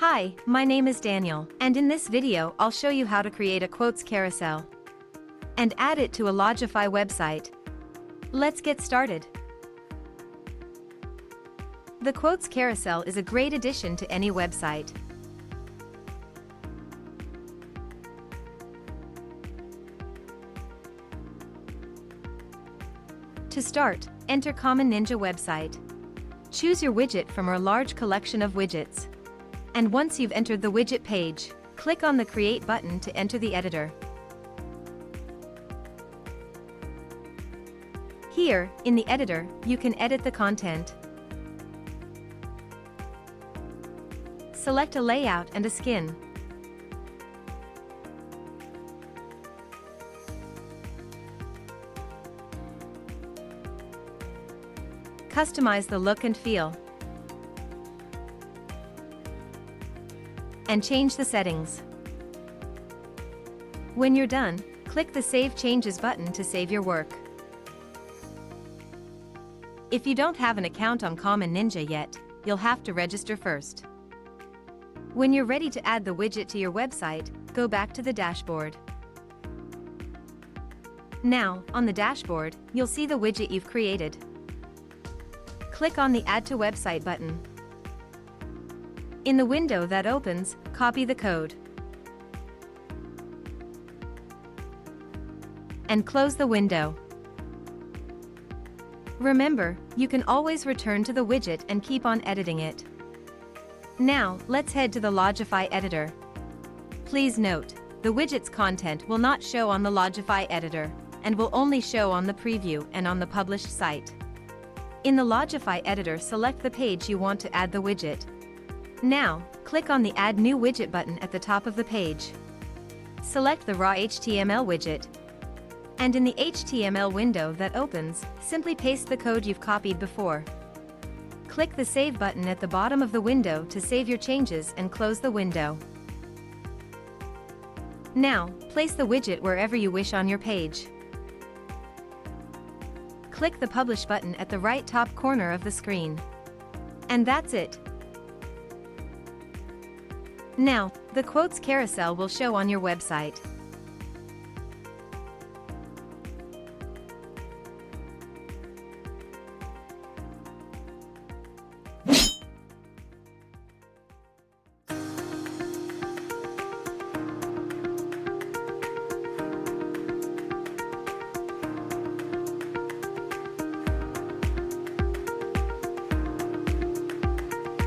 Hi, my name is Daniel, and in this video I'll show you how to create a quotes carousel and add it to a Lodgify website. Let's get started. The quotes carousel is a great addition to any website. To start, enter Common Ninja website. Choose your widget from our large collection of widgets. And once you've entered the widget page, click on the Create button to enter the editor. Here, in the editor, you can edit the content. Select a layout and a skin. Customize the look and feel. And change the settings. When you're done, click the Save Changes button to save your work. If you don't have an account on Common Ninja yet, you'll have to register first. When you're ready to add the widget to your website, go back to the dashboard. Now, on the dashboard, you'll see the widget you've created. Click on the Add to Website button. In the window that opens, copy the code and close the window. Remember, you can always return to the widget and keep on editing it. Now, let's head to the Lodgify editor. Please note, the widget's content will not show on the Lodgify editor and will only show on the preview and on the published site. In the Lodgify editor, select the page you want to add the widget. Now, click on the Add New Widget button at the top of the page. Select the raw HTML widget. And in the HTML window that opens, simply paste the code you've copied before. Click the Save button at the bottom of the window to save your changes and close the window. Now, place the widget wherever you wish on your page. Click the Publish button at the right top corner of the screen. And that's it. Now, the quotes carousel will show on your website.